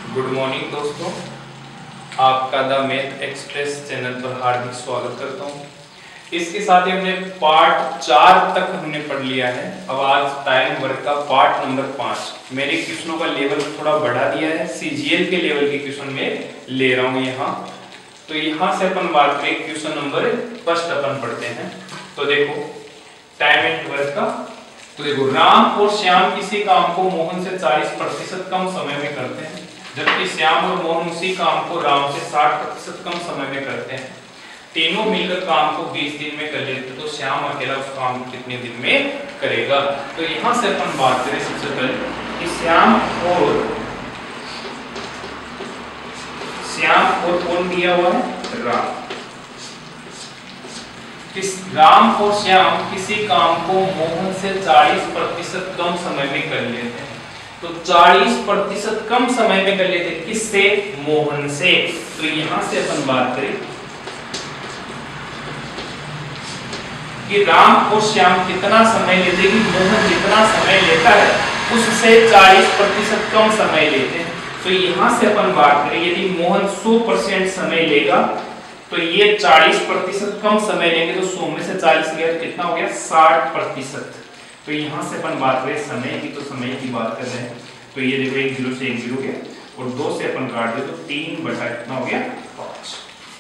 Good morning दोस्तों, आपका the math express channel पर हार्दिक स्वागत करता हूँ। इसके साथ ही हमने पार्ट 4 तक हमने पढ़ लिया है। अब आज टाइम वर्क का पार्ट नंबर 5। मेरे क्वेश्चनों का लेवल थोड़ा बढ़ा दिया है, सीजीएल के लेवल के क्वेश्चन में ले रहा हूँ यहाँ। तो यहाँ से अपन बात करें क्वेश्चन नंबर फर्स्ट अपन पढ़ते हैं। तो देखो टाइम एंड वर्क का, तो देखो राम और श्याम किसी काम को मोहन से 40% कम समय में करते हैं, जबकि श्याम और मोहन उसी काम को राम से 60% कम समय में करते हैं। तीनों मिलकर काम को 20 दिन में कर लेते, तो श्याम अकेला उस काम को कितने दिन में करेगा। तो यहां से अपन बात करें सबसे पहले कि श्याम और कौन दिया हुआ है, राम। राम और श्याम किसी काम को मोहन से 40% कम समय में कर लेते हैं। तो 40% कम समय में कर लेते, किससे? मोहन से। तो यहां से अपन बात करें कि राम और श्याम कितना समय लेते, कि मोहन जितना समय लेता है उससे 40% कम समय लेते हैं। तो यहां से अपन बात करें यदि मोहन 100% समय लेगा तो ये 40% कम समय लेंगे, तो 100 में से 40 गया तो कितना हो गया, 60%। तो यहां से अपन बात करें समय की, तो समय की बात कर रहे हैं। तो ये देखो 1 0 से 1 0 गया और 2 से अपन काट दे तो 3 बटा कितना हो गया, 5।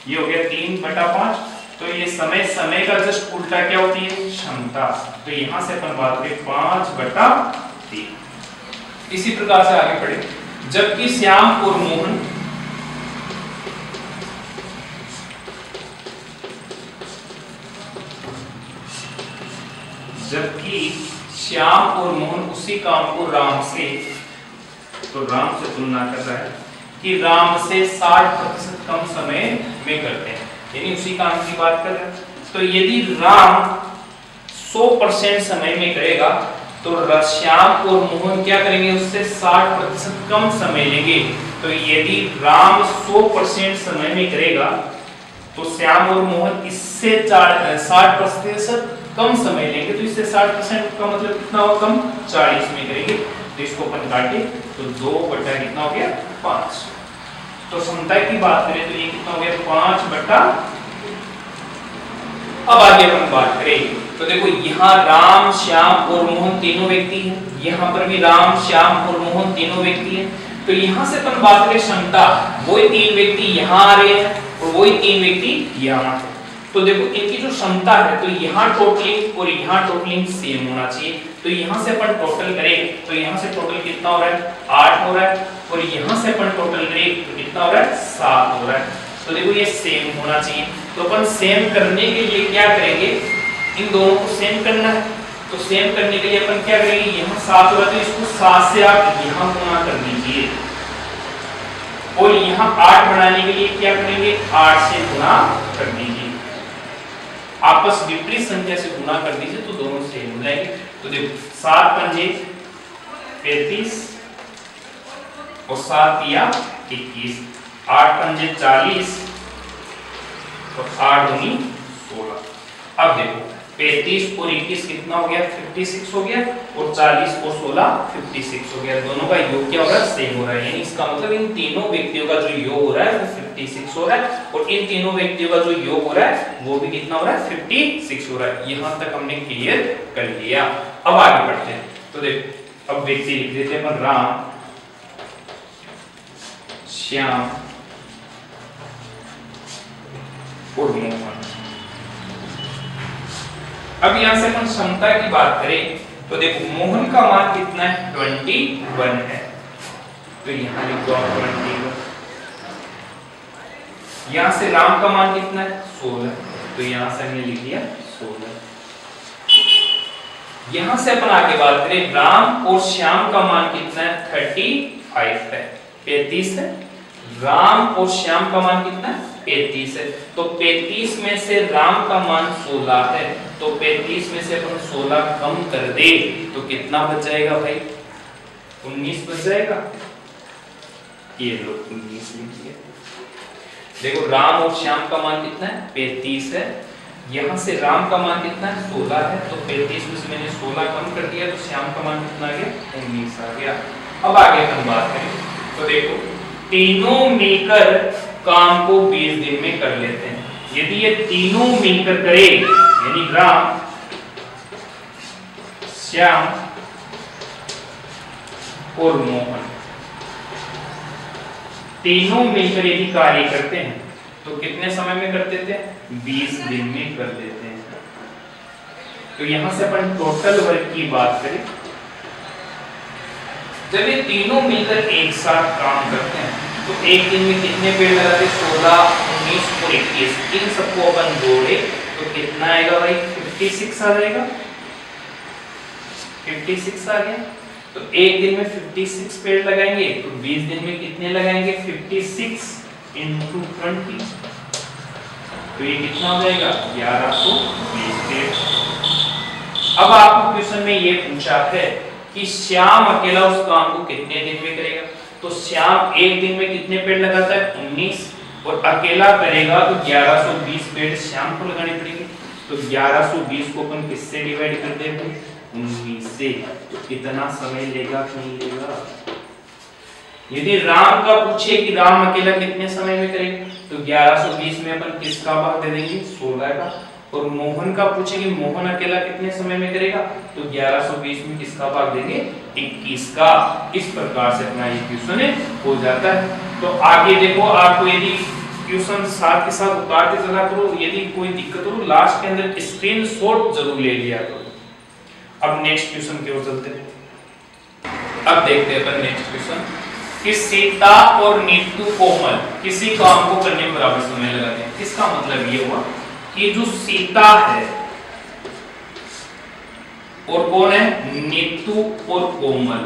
ये हो गया 3/5। तो ये समय का जस्ट उल्टा क्या होती है, क्षमता। तो यहां से अपन बात करें 5/3। इसी प्रकार से आगे बढ़े, जबकि श्याम और मोहन उसी काम को राम से, तो राम से तुलना कर रहा है कि राम से 60% कम समय में करते हैं, यानी उसी काम की बात कर रहे हैं। तो यदि राम 100% समय में करेगा तो श्याम और मोहन क्या करेंगे, उससे 60% कम समय लेंगे। तो यदि राम 100% समय में करेगा तो श्याम और मोहन इससे 60% कम समय लेंगे। तो इससे 60% का मतलब कितना होगा, कम 40 में करेंगे। तो इसको अपन काटे तो 2 बटा कितना हो गया, 5। तो समता की बात करें तो ये कितना हो गया, 5/। अब आगे अपन बात करें तो देखो यहाँ राम, श्याम और मोहन तीनों व्यक्ति हैं, यहाँ पर भी राम, श्याम और मोहन तीनों व्यक्ति हैं। तो यहाँ से अपन बात करें क्षमता, वही 3 व्यक्ति यहाँ आ रहे हैं और वही 3 व्यक्ति यहाँ है। तो देखो इनकी जो क्षमता है, तो यहाँ टोटलिंग और यहाँ टोटलिंग सेम होना चाहिए। तो यहाँ से अपन टोटल करें तो यहाँ से टोटल कितना हो रहा है, 8 हो रहा है, और यहाँ से अपन टोटल करें तो कितना हो रहा है, 7 हो रहा है। तो देखो ये सेम होना चाहिए। तो अपन सेम करने के लिए क्या करेंगे, इन दोनों को सेम करना है। तो सेम करने के लिए अपन क्या करेंगे, यहाँ 7 हो रहा है तो इसको 7 से आप यहाँ गुना कर दीजिए, और यहाँ 8 बनाने के लिए क्या करेंगे, 8 से गुना कर दीजिए। आपस विपरीत संख्या से गुना कर दीजिए तो दोनों सेम हो जाएंगे। तो देखो 7 पंजे 35 और 7 या 21, 8 पंजे 40 और 8 दूनी 16। अब देखो 35 और 21 कितना हो गया, 56 हो गया, और 40 और 16 56 हो गया। दोनों का योग क्या हो रहा है, सेम हो रहा है। यानी इसका मतलब इन तीनों व्यक्तियों का जो योग हो रहा है वो 56 हो रहा है, और इन तीनों व्यक्तियों का जो योग हो रहा है वो भी कितना हो रहा है, 56 हो रहा है। यहां तक हमने क्लियर कर लिया। अब आगे बढ़ते हैं। तो देखो अब व्यक्ति लिख देते हैं, राम, श्याम और मोहन। अब यहां से अपन क्षमता की बात करें तो देखो मोहन का मान कितना है, 21 है। तो यहां लिख दो 21। यहां से राम का मान कितना है, 16। तो यहां से हमने लिख दिया 16। यहां से अपन आगे बात करें, राम और श्याम का मान कितना है, 35 है, 35 है। राम और श्याम का मान कितना है, 35 है। तो 35 में से राम का मान 16 है, तो 35 में से अपन 16 कम कर दे तो कितना बच जाएगा भाई, 19 बच जाएगा। ये लो 19 लिखिए। देखो राम और श्याम का मान कितना है, 35 है। यहाँ से राम का मान कितना है, 16 है। तो 35 में से मैंने 16 कम कर दिया तो श्याम का मान कितना आ गया, 19 आ गया। अब आगे हम बात करें तो देखो तीनों मिलकर काम को 20 दिन में कर लेते हैं। यदि ये तीनों मिलकर करे, यानी राम, श्याम और मोहन तीनों मिलकर यदि कार्य करते हैं तो कितने समय में कर देते हैं? 20 दिन में कर देते हैं। तो यहां से अपन टोटल वर्क की बात करें, जब ये तीनों मिलकर एक साथ काम करते हैं तो एक दिन में कितने पेड़ लगाते? 16, 19 और 21। इन सबको अपन जोड़े तो कितना आएगा भाई? 56 आ जाएगा। 56 आ गया। तो एक दिन में 56 पेड़ लगाएंगे तो 20 दिन में कितने लगाएंगे? 56 into 20। तो ये कितना हो जाएगा? 1120 पेड़। अब आपको क्वेश्चन में ये पूछा है कि श्याम अकेला उस काम को कितने दिन में करेगा? तो श्याम एक दिन में कितने पेड़ लगाता है? 19। और अकेला करेगा तो 1120 पेड़ श्याम को लगाने पड़ेंगे। तो 1120 को अपन किससे डिवाइड कर देंगे? 19 से। तो कितना समय लेगा कि नहीं लेगा? यदि राम का पूछे कि राम अकेला कितने समय में करेगा तो 1120 में अपन किसका भाग दे देंगे? 16 का। और मोहन का पूछे कि मोहन अकेला कितने समय में करेगा तो 1120 में किसका भाग देंगे? 21 का। इस प्रकार से अपना ये क्वेश्चन हो जाता है। तो आगे देखो, आपको यदि क्वेश्चन साथ के साथ उतारते चला करो, यदि कोई दिक्कत हो लास्ट के अंदर स्क्रीनशॉट जरूर ले लिया करो। अब नेक्स्ट क्वेश्चन की ओर चलते हैं। अब देखते हैं अपन नेक्स्ट क्वेश्चन कि सीता और नीतू कोमल किसी काम को करने में बराबर समय लगाते हैं। इसका मतलब ये हुआ कि जो सीता है और कौन है? नीतू और कोमल,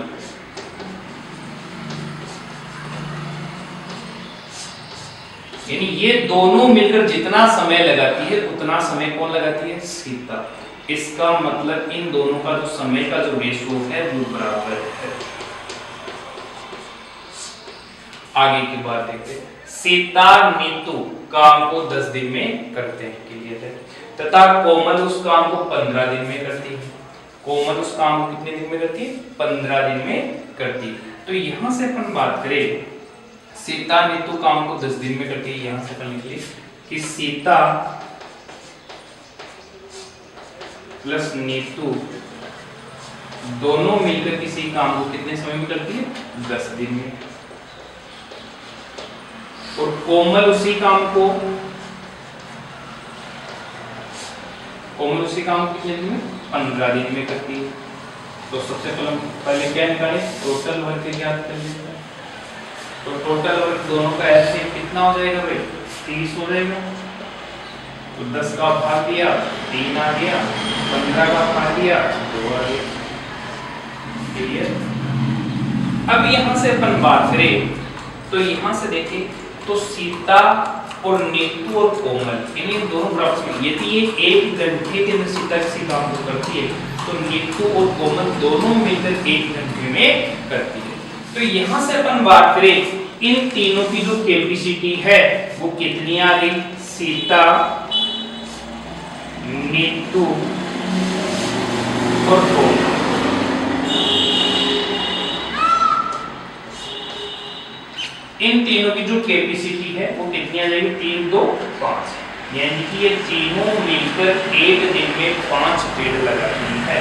यानी ये दोनों मिलकर जितना समय लगाती है उतना समय कौन लगाती है? सीता। इसका मतलब इन दोनों का जो समय का जो रेशो है वो बराबर है। आगे की बात देखते हैं। सीता नीतू काम को 10 दिन में करते हैं क्लियर है, तथा कोमल उस काम को 15 दिन में करती है। कोमल उस काम को कितने दिन में करती है? 15 दिन में करती है। तो यहां से अपन बात करें, सीता नीतू काम को 10 दिन में करती है। यहां से अपन लिख कि सीता प्लस नीतू दोनों मिलकर किसी काम को कितने समय में करती है? 10 दिन में। और कोमल उसी काम को कितने दिन में? 15 दिन में करती है। तो सबसे पहले क्या निकाले? टोटल वर्क ज्ञात कर लेते हैं। तो टोटल वर्क दोनों का ऐसे कितना हो जाएगा भाई? 30 हो जाएगा। तो 10 का भाग दिया 3 आ गया, 15 का भाग दिया 2 आ गया। क्लियर? अब यहां से अपन बात करें तो यहां से देखें तो सीता और नीतू और कोमल इन्हीं दोनों बराबर, यदि ये 1 घंटे के अंदर सीता किसी काम को करती है तो नीतू और कोमल दोनों मिलकर 1 घंटे में करती है। तो यहां से अपन बात करें इन तीनों की जो कैपेसिटी है वो कितनी आ गई? सीता, नीतू और कोमल। इन तीनों की जो कैपेसिटी है वो कितनी आ जाएगी? 3, 2, 5। यानी कि ये तीनों मिलकर एक दिन में 5 पेड़ लगाती है।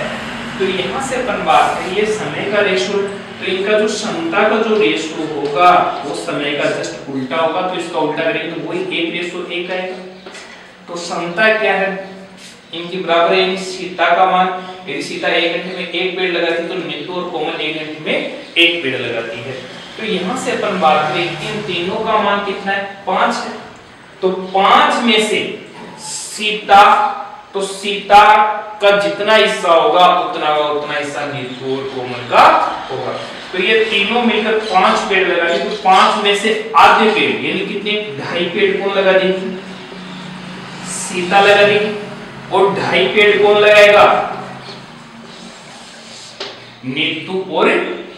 तो यहाँ से अपन बात करें ये समय का रेशो, तो इनका जो क्षमता का जो रेशो होगा वो समय का जस्ट उल्टा होगा। तो इसका उल्टा करेंगे तो वही 1:1 आएगा। तो क्षमता क्या है? इनकी बराबर है। सीता का मान, यदि सीता 1 घंटे में 1 पेड़ लगाती है तो नीतू और कोमल 1 घंटे में 1 पेड़ लगाती है। तो यहां से अपन बात करें इन तीनों का मान कितना है? 5 है। तो 5 में से सीता, तो सीता का जितना हिस्सा होगा उतना हिस्सा नीतू और कोमल का होगा। तो ये तीनों मिलकर 5 पेड़ लगाएंगे। तो 5 में से आधे पेड़ यानी कितने? 2.5 पेड़ कौन लगा देगी? सीता लगा देगी। और 2.5 पेड़ कौन लगाएगा? नीतू और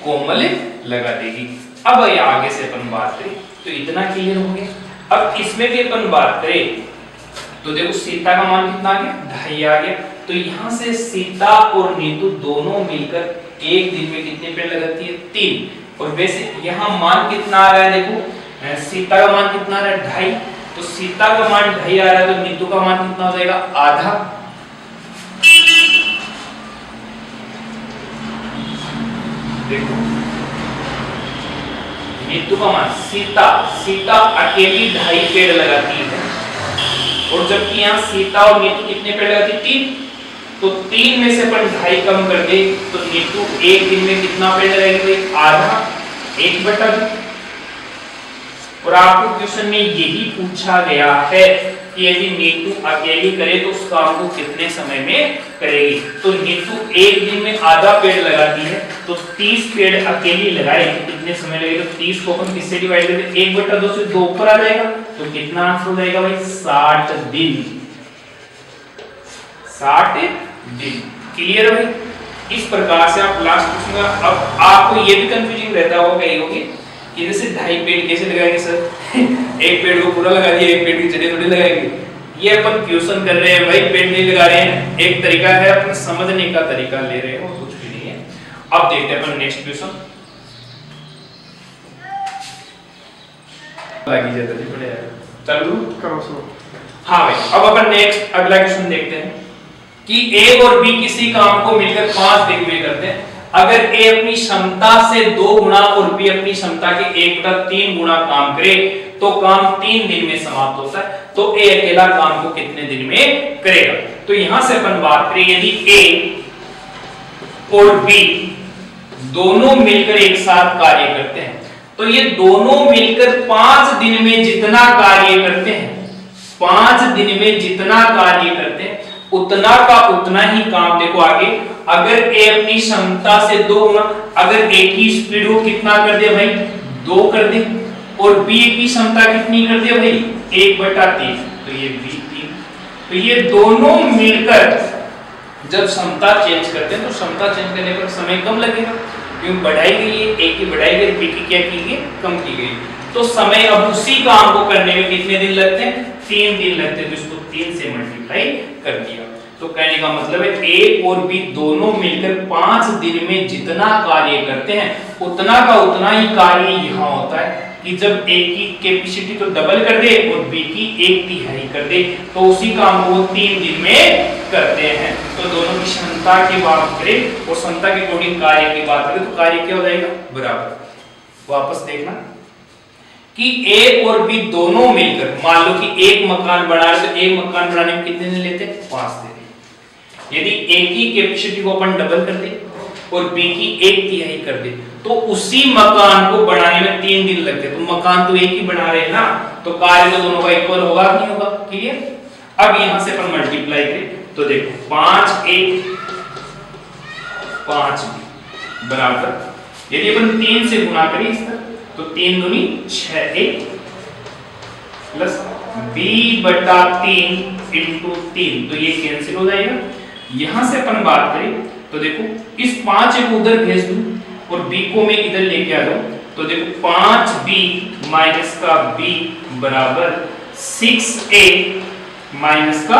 कोमल लगा देगी। अब आगे से अपन बात करें तो इतना क्लियर हो गया। अब इसमें भी अपन बात करें तो देखो सीता का मान कितना आ गया? 2.5 आ गया। तो यहां से सीता और नीतू दोनों मिलकर एक दिन में कितने पेड़ लगाती है? 3। और वैसे यहाँ मान कितना आ रहा है, देखो सीता का मान कितना आ रहा है 2.5, तो सीता का मान 2.5 आ रहा है, तो नीतू का मान कितना हो जाएगा आधा। देखो नीतू का मान, सीता अकेली 2.5 पेड़ लगाती है, और जबकि यहाँ सीता और नीतू कितने पेड़ लगाती है 3, तो 3 में से अपन 2.5 कम कर दे तो नीतू एक दिन में कितना पेड़ लगाएगी भाई आधा, 1/2। और आपको क्वेश्चन में यही पूछा गया है कि यदि नीतू अकेली करे तो उस काम को कितने समय में करेगी। तो नीतू एक दिन में आधा पेड़ लगाती है, तो 30 पेड़ अकेली लगाएगी, कितने समय लगेगा, तो 30 को अपन किससे डिवाइड करेंगे 1/2 से 2 ऊपर आ जाएगा, तो कितना आंसर हो जाएगा भाई 60 दिन। 60 दिन। क्लियर है भाई। इस प्रकार से आप लास्ट क्वेश्चन का, अब आपको ये भी कंफ्यूजिंग रहता होगा कहीं होगी कि जैसे 2.5 पेड़ कैसे लगाएंगे सर एक पेड़ को पूरा लगा दिया, एक पेड़ की जड़ें थोड़ी लगाएंगे। ये अपन क्वेश्चन कर रहे हैं भाई, पेड़ नहीं लगा रहे हैं, एक तरीका है अपन समझने का तरीका ले रहे हैं, वो कुछ भी नहीं है। अब देखते हैं अपन नेक्स्ट क्वेश्चन। लगी जाता जी बड़े यार, चलो करो सो। हाँ भाई, अब अपन नेक्स्ट अगला क्वेश्चन देखते हैं कि ए और बी किसी काम को मिलकर 5 दिन में करते हैं। अगर ए अपनी क्षमता से 2 गुना और बी अपनी क्षमता के 1/3 गुना काम करे तो काम 3 दिन में समाप्त होता है। तो ए अकेला काम को कितने दिन में करेगा। तो यहां से अपन बात करें, यदि ए और बी दोनों मिलकर एक साथ कार्य करते हैं तो ये दोनों मिलकर 5 दिन में जितना कार्य करते हैं, 5 दिन में जितना कार्य करते हैं उतना का उतना ही काम। देखो आगे, अगर ए अपनी क्षमता से 2 गुना, अगर ए की स्पीड को कितना कर दे भाई 2 कर दे, और बी की क्षमता कितनी कर दे भाई 1/3, तो ये बी 3। तो ये दोनों मिलकर जब क्षमता चेंज करते हैं तो क्षमता चेंज करने पर समय कम लगेगा, क्योंकि बढ़ाई गई है, ए की बढ़ाई गई, बी की क्या की गई कम की गई। तो समय अब उसी काम को करने में कितने दिन लगते हैं 3 दिन लगते हैं, तो इसको 3 से मल्टीप्लाई कर दिया। तो कहने का मतलब है ए और बी दोनों मिलकर 5 दिन में जितना कार्य करते हैं उतना का उतना ही कार्य यहाँ होता है कि जब ए की कैपेसिटी तो डबल कर दे और बी की 1/3 कर दे तो उसी काम को 3 दिन में करते हैं। तो दोनों की क्षमता की बात करें और क्षमता के अकॉर्डिंग कार्य की बात करें तो कार्य क्या हो जाएगा बराबर। वापस देखना कि ए और बी दोनों मिलकर, मान लो कि एक मकान बना रहे तो एक मकान बनाने में कितने दिन लेते हैं 5 दिन। यदि ए की कैपेसिटी को अपन डबल कर दे और बी की 1/3 कर दे तो उसी मकान को बनाने में 3 दिन लगते। तो मकान तो एक ही बना रहे हैं ना, तो कार्य तो दोनों का इक्वल होगा नहीं होगा। क्लियर। अब यहां से अपन मल्टीप्लाई करें तो देखो 5a 5b बराबर, यदि अपन 3 से गुणा करें इस तरह तो 3 दूनी 6a प्लस b/3 × 3, तो ये कैंसिल हो जाएगा। यहां से अपन बात करें तो देखो इस 5 को उधर भेज दूं और b को मैं इधर लेके आ जाऊं तो देखो 5b माइनस का b बराबर 6a माइनस का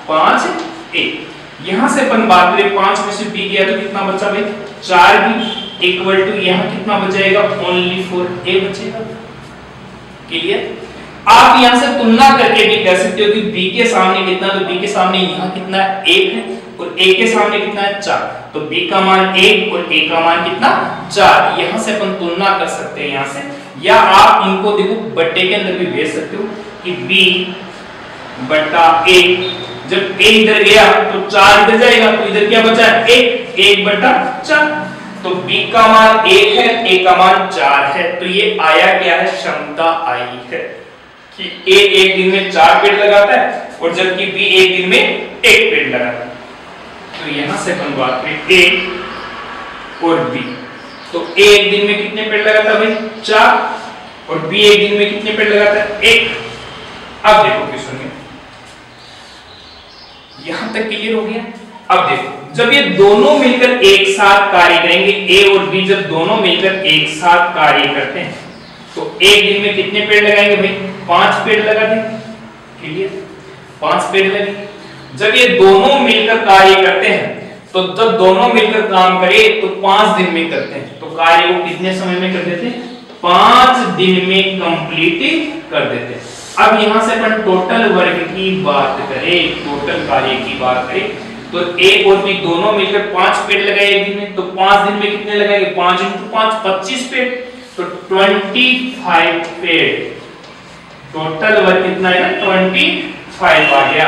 5a। यहां से अपन बात करें 5 में से b गया तो कितना बचा भाई 4b इक्वल टू यहां कितना बचेगा ओनली 4a बचेगा। क्लियर। आप यहां से तुलना करके भी कह सकते हो कि b के सामने कितना, तो b के सामने यहां कितना 1 है और a के सामने कितना है 4, तो b का मान 1 और a का मान कितना 4। यहां से अपन तुलना कर सकते हैं यहां से, या आप इनको देखो बट्टे के अंदर भी भेज सकते हो कि b/a, जब a इधर गया तो 4 इधर जाएगा तो इधर क्या बचा 1/4, तो b का मान 1 है, a का मान 4 है, तो ये आया क्या है क्षमता आई है कि a एक दिन में 4 पेड़ लगाता है और जबकि b एक दिन में 1 पेड़ लगाता है। तो यहां से अपन बात करें a और b, तो a एक दिन में कितने पेड़ लगाता है भाई 4 और b एक दिन में कितने पेड़ लगाता है 1। अब देखो क्वेश्चन में यहां तक क्लियर हो गया। अब देखो जब ये दोनों मिलकर एक साथ कार्य करेंगे, a और b जब दोनों मिलकर एक साथ कार्य करते हैं तो एक दिन में कितने पेड़ लगाएंगे भाई 5 पेड़ लगा देंगे। क्लियर। 5 पेड़ लगेंगे। जब ये दोनों मिलकर कार्य करते हैं तो जब दोनों मिलकर काम करें तो 5 दिन में करते हैं, तो कार्य को कितने समय में कर देते हैं? 5 दिन में कंप्लीट कर देते हैं। अब यहां से अपन टोटल वर्क की बात करें, टोटल कार्य की बात करें, तो ए और बी दोनों मिलकर 5 पेड़ लगाए एक दिन में, तो 5 दिन में कितने लगाएंगे? 5 × 5 25 पेड़, तो 25 पेड़। टोटल वर्क कितना है? 25 आ गया।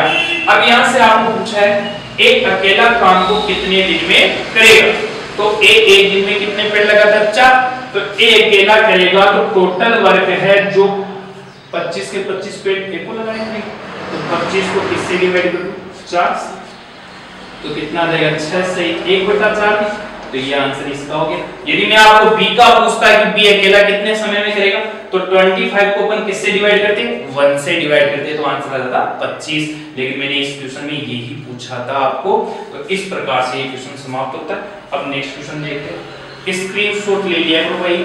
अब यहां से आपको पूछा है एक अकेला काम को कितने दिन में करेगा, तो ए एक दिन में कितने पेड़ लगाता है? 4, तो ए अकेला करेगा तो टोटल वर्क है जो 25 के 25 पेड़ ए को लगाएंगे, तो 25 को किससे डिवाइड कर दूं? 4 से, तो कितना आ जाएगा? 6 से 1/4, तो ये आंसर इसका हो गया। यदि मैं आपको बी का पूछता है कि बी अकेला कितने समय में करेगा, तो 25 को अपन किससे डिवाइड करते हैं? 1 से डिवाइड करते हैं, तो आंसर आ जाता 25। लेकिन मैंने इस क्वेश्चन में यही पूछा था आपको, तो इस प्रकार से ये क्वेश्चन समाप्त होता है। अब नेक्स्ट क्वेश्चन देखते हैं, स्क्रीनशॉट ले लिया करो भाई।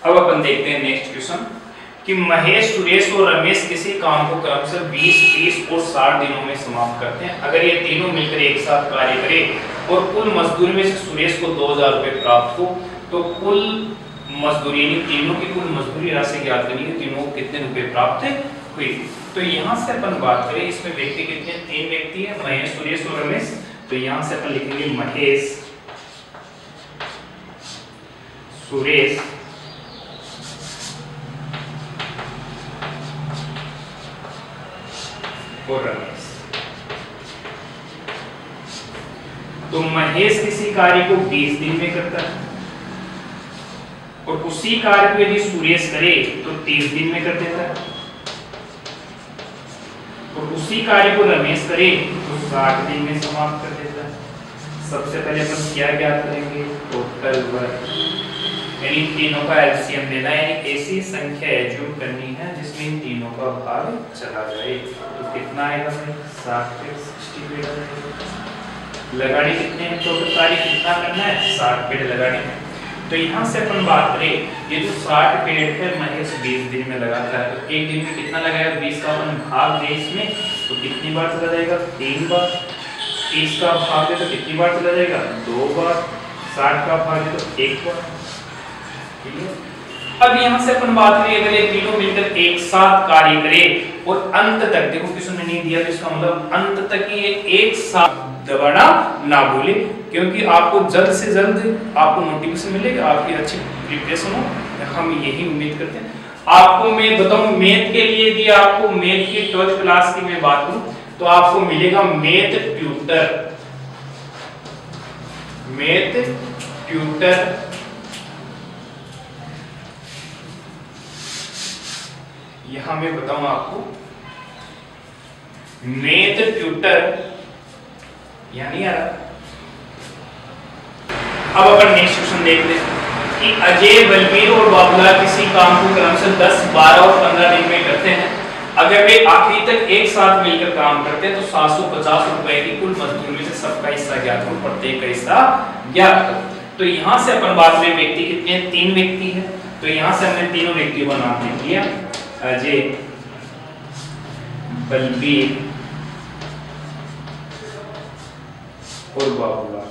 अब अपन देखते हैं नेक्स्ट क्वेश्चन कि महेश, सुरेश और रमेश किसी काम को क्रमशः 20, 30 और 60 दिनों में समाप्त करते हैं। अगर ये तीनों मिलकर एक साथ कार्य करें और कुल मजदूरी में से सुरेश को 2000 रुपए प्राप्त हो, तो कुल मजदूरी यानी तीनों की कुल मजदूरी राशि ज्ञात करनी है, तीनों को कितने रुपए प्राप्त हुई। तो यहाँ से अपन बात करें, इसमें व्यक्ति कितने? 3 व्यक्ति है, महेश, सुरेश और रमेश। तो यहाँ से अपन लिखेंगे महेश, सुरेश और रमेश। तो महेश किसी कार्य को 20 दिन में करता है और उसी कार्य को यदि सुरेश करे तो 30 दिन में कर देता है, और उसी कार्य को रमेश करे तो 60 दिन में समाप्त कर देता है। सबसे पहले अपन क्या ज्ञात करेंगे? टोटल वर्क, यानी तीनों का एलसीएम लेना है, यानी ऐसी संख्या एज्यूम करनी है जिसमें इन तीनों का भाग चला जाए। तो कितना आएगा भाई? 60 पे 60 पेड़ लगाने कितने हैं? टोटल कार्य कितना करना है? 60 पेड़ लगाने हैं। तो यहाँ से अपन बात करें, ये जो 60 पेड़ है महेश 20 दिन में लगाता है, तो एक दिन में कितना लगाएगा? 20 का अपन भाग दे इसमें, तो कितनी बार चला जाएगा? 3 बार। 30 का भाग दे तो कितनी बार चला जाएगा? 2 बार। 60 का भाग दे तो 1 बार। अब यहां से अपन बात करें, अगर ये तीनों मिलकर एक साथ कार्य करें और अंत तक, देखो किसी ने नहीं दिया तो इसका मतलब अंत तक ये एक साथ दबाना ना भूले, क्योंकि आपको जल्द से जल्द आपको नोटिफिकेशन मिलेगा, आपकी अच्छी प्रिपरेशन हो, हम यही उम्मीद करते हैं। आपको मैं बताऊं, मैथ के लिए यदि आपको मैथ की 12th क्लास की मैं बात करूं तो आपको मिलेगा मैथ ट्यूटर। मैथ ट्यूटर यहां मैं बताऊं आपको, मैथ ट्यूटर यानी यार। अब अपन नेक्स्ट क्वेश्चन देखते हैं कि अजय, बलबीर और बाबूलाल किसी काम को क्रमशः 10, 12 और 15 दिन में करते हैं। अगर वे आखिरी तक एक साथ मिलकर काम करते हैं तो 750 रुपए की कुल मजदूरी में से सबका हिस्सा ज्ञात हो, प्रत्येक का हिस्सा ज्ञात हो। तो यहां से अपन बात करें, व्यक्ति कितने हैं? 3 व्यक्ति हैं। तो यहां से हमने तीनों व्यक्तियों का नाम लिख लिया, अजय, बलबीर और बाबूलाल।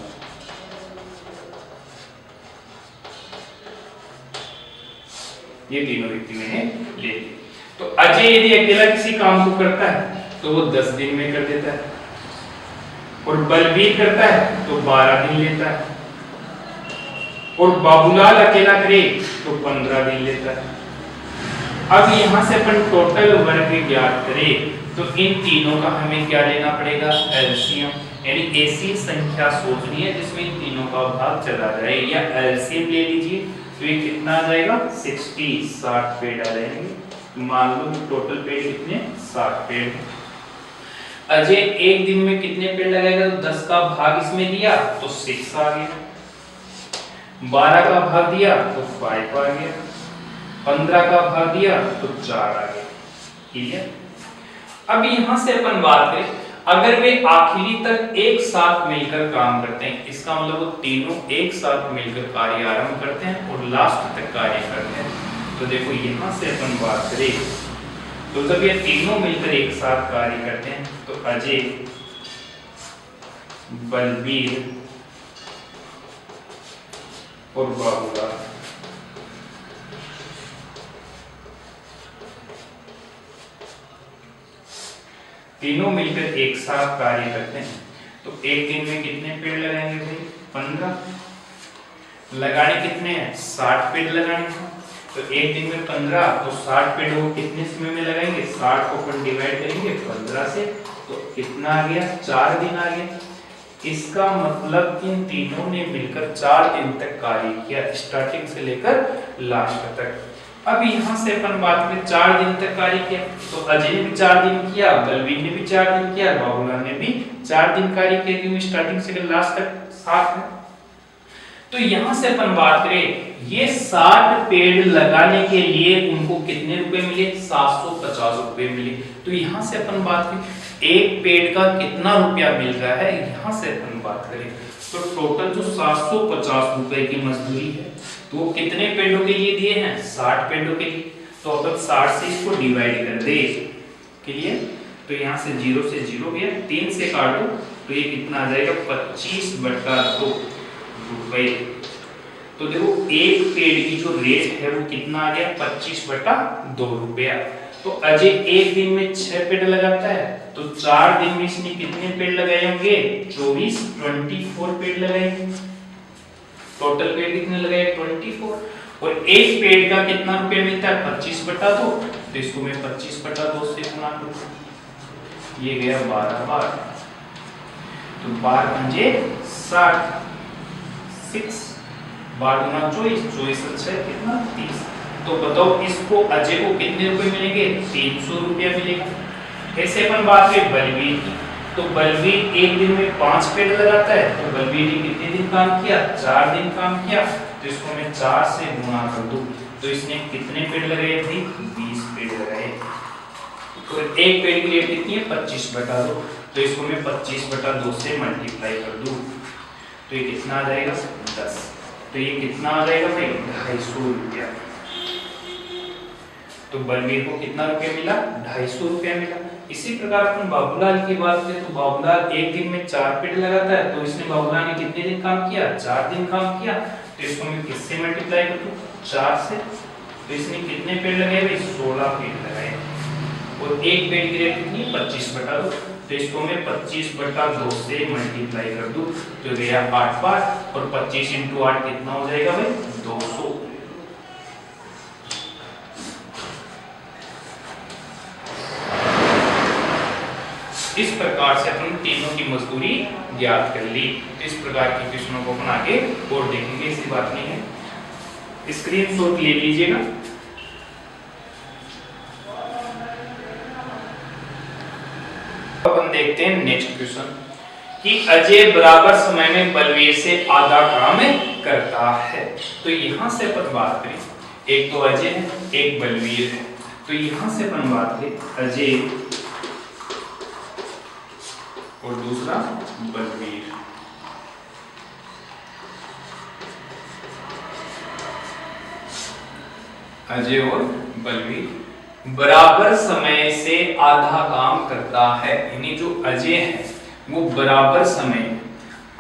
ये तीनों व्यक्ति मैंने ले लिए। तो अजय यदि अकेला किसी काम को करता है तो वो 10 दिन में कर देता है, और बलबीर करता है तो 12 दिन लेता है, और बाबूलाल अकेला करे तो 15 दिन लेता है। अब यहां से अपन टोटल वर्क ज्ञात करें तो इन तीनों का हमें क्या लेना पड़ेगा? एलसीएम, यानी ऐसी संख्या सोचनी है जिसमें इन तीनों का भाग चला जाए, या एलसीएम ले लीजिए। तो ये कितना आ जाएगा? 60 पेड़ आ जाएंगे। मान लो टोटल पेड़ कितने? 60 पेड़। अजय एक दिन में कितने पेड़ लगाएगा? तो 10 का भाग इसमें दिया तो 6 आ गया, 12 का भाग दिया तो 5 आ गया, 15 का भाग दिया तो 4 आ गया। ठीक है। अब यहां से अपन बात करें, अगर वे आखिरी तक एक साथ मिलकर काम करते हैं, इसका मतलब वो तीनों एक साथ मिलकर कार्य आरंभ करते हैं और लास्ट तक कार्य करते हैं। तो देखो यहां से अपन बात करें तो जब ये तीनों मिलकर एक साथ कार्य करते हैं तो अजय, बलबीर और बाबूलाल तीनों मिलकर एक साथ कार्य करते हैं तो एक दिन में कितने पेड़ लगाएंगे भाई? 15। लगाने कितने हैं? 60 पेड़ लगाने हैं। तो एक दिन में 15, तो 60 पेड़ों को कितने समय में लगाएंगे? 60 को अपन डिवाइड करेंगे 15 से, तो कितना आ गया? 4 दिन आ गया। इसका मतलब इन तीनों ने मिलकर 4 दिन तक कार्य किया, स्टार्टिंग से लेकर लास्ट तक। अब यहाँ से अपन बात करें 4 दिन तक कार्य किया, तो अजय ने भी 4 दिन किया, बलवीर ने भी 4 दिन किया, बाबूलाल ने भी 4 दिन कार्य किया, क्योंकि स्टार्टिंग से लास्ट तक साथ है। तो यहाँ से अपन बात करें, ये 60 पेड़ लगाने के लिए उनको कितने रुपए मिले? 750 रुपए मिले। तो यहाँ से अपन बात करें एक पेड़ का कितना रुपया मिल रहा है, यहाँ से अपन बात करें तो टोटल जो 750 रुपए की मजदूरी है, तो वो कितने पेड़ों के लिए दिए हैं? 60 पेड़ों के लिए। तो अपन 60 से इसको डिवाइड कर दे के लिए, तो यहाँ से 0 से 0 गया, 3 से काटो तो ये कितना आ जाएगा? 25/2 रुपए। तो देखो एक पेड़ की जो रेट है वो कितना आ गया? 25/2 रुपया। तो अजय एक दिन में 6 पेड़ लगाता है, तो 4 दिन में इसने कितने पेड़ लगाए होंगे? 24 पेड़ लगाएंगे। टोटल पेड़ कितने लगाए? 24। और एक पेड़ का कितना रुपया मिलता है? 25/2। तो इसको मैं 25/2 से गुणा करूं, ये गया 12 बार, तो 12 पंजे 60, 6 12 गुना 24, 24 अच्छा है कितना? 30। तो बताओ इसको अजय को कितने रुपए मिलेंगे? 300 रुपया मिलेगा। कैसे अपन बात करें बलवीर की, तो बलवीर एक दिन में 5 पेड़ लगाता है, तो बलवीर ने कितने दिन काम किया? 4 दिन काम किया। तो इसको मैं 4 से गुणा कर दूं, तो इसने कितने पेड़ लगाए थे? 20 पेड़ लगाए। तो एक पेड़ की रेट कितनी है? 25/2। तो इसको मैं 25/2 से मल्टीप्लाई कर दूं, तो ये कितना आ जाएगा? 10। तो ये कितना आ जाएगा भाई? 250 रुपया। तो बलवीर को कितना रुपया मिला? 250 रुपया मिला। इसी प्रकार अपन बाबूलाल की बात करें तो बाबूलाल एक दिन में 4 पेड़ लगाता है, तो इसने बाबूलाल ने कितने दिन काम किया? 4 दिन काम किया। तो इसको मैं किससे मल्टीप्लाई कर दूं? 4 से। तो इसने कितने पेड़ लगाए भाई? 16 पेड़ लगाए। और एक पेड़ की रेट कितनी? 25/2। तो इसको मैं 25/2 से मल्टीप्लाई कर दूं, तो गया 8 बार, और 25 × 8 कितना हो जाएगा भाई? 200। इस प्रकार से अपन तीनों की मजदूरी ज्ञात कर ली। इस प्रकार के प्रश्नों को अपन आगे और देखेंगे, ऐसी बात नहीं है। स्क्रीनशॉट ले लीजिएगा। अपन देखते हैं नेक्स्ट क्वेश्चन कि अजय बराबर समय में बलवीर से आधा काम करता है। तो यहां से अपन बात करें, एक तो अजय है, एक बलवीर है। तो यहां से अपन बात करें अजय और दूसरा बलवीर। अजय और बलवीर बराबर समय से आधा काम करता है, यानी जो अजय है वो बराबर समय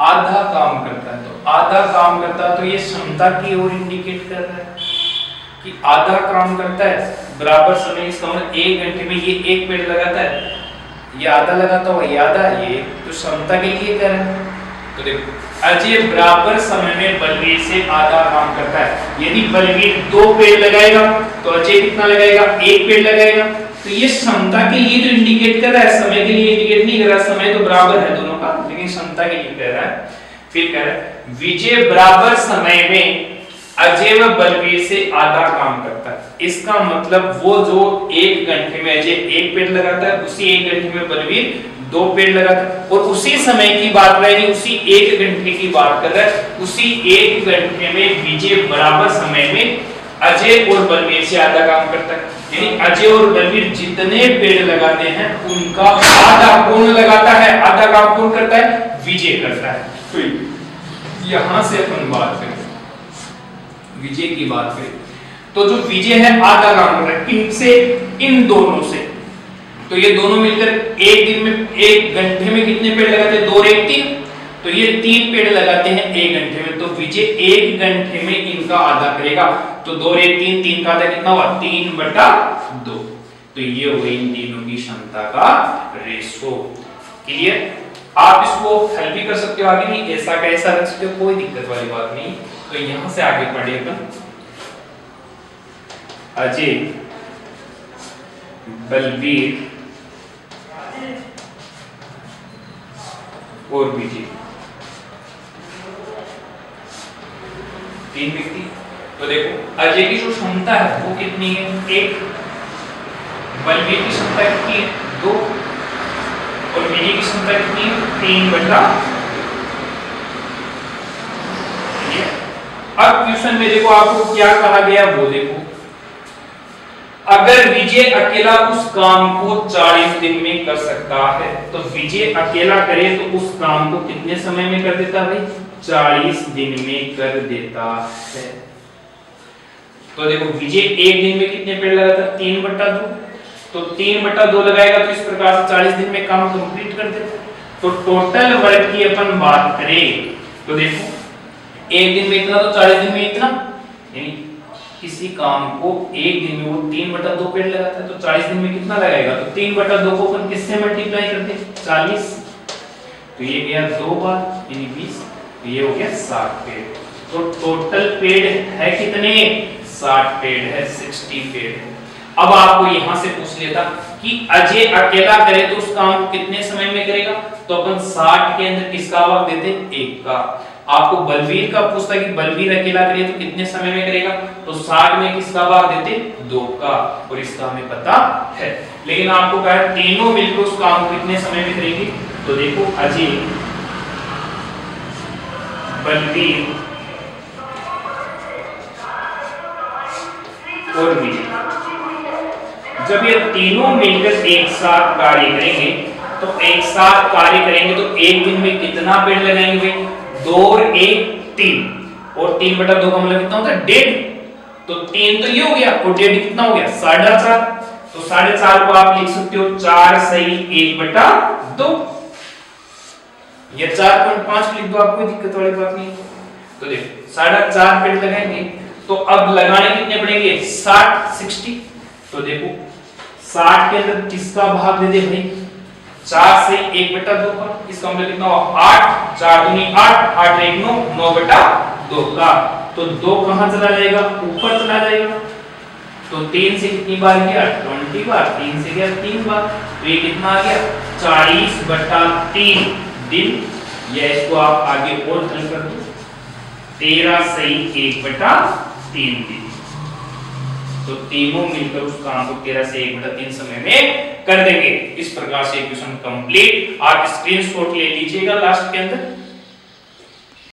आधा काम करता है। तो आधा काम करता है तो ये क्षमता की ओर इंडिकेट कर रहा है कि आधा काम करता है बराबर समय। इसका मतलब 1 घंटे में ये 1 पेड़ लगाता है, ये आधा लगाता हुआ, ये आधा, ये तो क्षमता के लिए कर रहा है। तो देखो अजय बराबर समय में बलवीर से आधा काम करता है। यदि बलवीर 2 पेड़ लगाएगा तो अजय कितना लगाएगा? 1 पेड़ लगाएगा। तो ये क्षमता के लिए तो इंडिकेट कर रहा है, समय के लिए इंडिकेट नहीं कर रहा। समय तो बराबर है दोनों का, लेकिन क्षमता के लिए कह रहा है। फिर कह रहा है विजय बराबर समय में अजय व बलवीर से आधा काम करता है। इसका मतलब वो जो 1 घंटे में अजय 1 पेड़ लगाता है, उसी 1 घंटे में बलवीर 2 पेड़ लगाता है। और उसी समय की बात कर रहा है, उसी 1 घंटे की बात कर रहा है। उसी 1 घंटे में विजय बराबर समय में अजय और बलवीर से आधा काम करता है। यानी अजय और बलवीर जितने पेड़ लगाते हैं उनका आधा कौन लगाता है? आधा काम कौन करता है? विजय करता है। तो यहां से अपन बात करें विजय की बात करें तो जो विजय है आधा काम कर रहा है किनसे, इन दोनों से। तो ये दोनों मिलकर एक दिन में, एक घंटे में कितने पेड़ लगाते हैं, 2 और 1 3, तो ये 3 पेड़ लगाते हैं 1 घंटे में। तो विजय 1 घंटे में इनका आधा करेगा। तो 2 और 1 3, 3 का आधा कितना हुआ, 3/2। तो ये हो गई इन तीनों की क्षमता का रेशो। क्लियर? आप इसको हल भी कर सकते हो, आगे नहीं ऐसा का ऐसा रख सकते हो, कोई दिक्कत वाली बात नहीं। तो यहां से आगे पढ़ेगा अजय, बलवीर और विजय, 3 व्यक्ति। तो देखो अजय की जो क्षमता है वो कितनी है, 1, बलवीर की क्षमता कितनी है, 2, और विजय की क्षमता कितनी है, 3/2। अब क्वेश्चन में देखो आपको क्या कहा गया वो देखो, अगर विजय अकेला उस काम को 40 दिन में कर सकता है, तो विजय अकेला करे तो उस काम को कितने समय में कर देता भाई, 40 दिन में कर देता है। तो देखो विजय 1 दिन में कितने पेड़ लगाता है, 3/2। तो 3/2 लगाएगा तो इस प्रकार से 40 दिन में काम कंप्लीट कर देता। तो टोटल वर्क की अपन बात करें तो देखो 1 दिन में इतना, तो 40 दिन में इतना, यानी किसी काम को 1 दिन में वो 3/2 पेड़ लगाता है, तो 40 दिन में कितना लगाएगा, तो 3/2 को अपन किससे मल्टीप्लाई करते हैं, 40। तो ये गया 2 बार यानी 20, तो ये हो गया 60 पेड़। तो टोटल पेड़ है कितने, 60 पेड़ है, 60 पेड़ है। अब आपको यहां से पूछ लेता कि अजय अकेला करे तो उस काम को कितने समय में करेगा, तो अपन 60 के अंदर किसका भाग देते, 1 का। आपको बलवीर का पूछता कि बलवीर अकेला करे तो कितने समय में करेगा, तो 60 में किसका भाग देते, 2 का, और इसका हमें पता है। लेकिन आपको कहा तीनों मिलकर उस काम को कितने समय में करेंगे, तो देखो अजय, बलवीर और विजय, जब ये तीनों मिलकर एक साथ कार्य करेंगे, तो एक साथ कार्य करेंगे तो 1 दिन में कितना पेड़ लगाएंगे भाई, 2 और 1 3, और 3/2 का मतलब कितना होता है, 1.5। तो 3 तो ये हो गया, और 1.5 कितना हो गया, 4.5। तो 4.5 को आप लिख सकते हो 4 सही 1/2, या 4.5 लिख दो, आपको दिक्कत वाली बात नहीं। तो देखो 4.5 पेड़ लगाएंगे, तो अब लगाने कितने पड़ेंगे, 60। तो देखो 60 के अंदर किसका भाग दे दे भाई, 4 से 1/2 का, इसका मतलब कितना हुआ 8, 4 दूनी 8, 8 1 9, 9/2 का। तो 2 कहां चला जाएगा, ऊपर चला जाएगा। तो 3 से कितनी बार गया, 20 बार, 3 से गया 3 बार, तो ये कितना आ गया, 40/3 दिन। या इसको आप आगे और हल कर दो, 13 सही 1/3 दिन। तो तीनों मिलकर उस काम को 13 से 1/3 समय में कर देंगे। इस प्रकार से क्वेश्चन कंप्लीट। आप स्क्रीनशॉट ले लीजिएगा लास्ट के अंदर।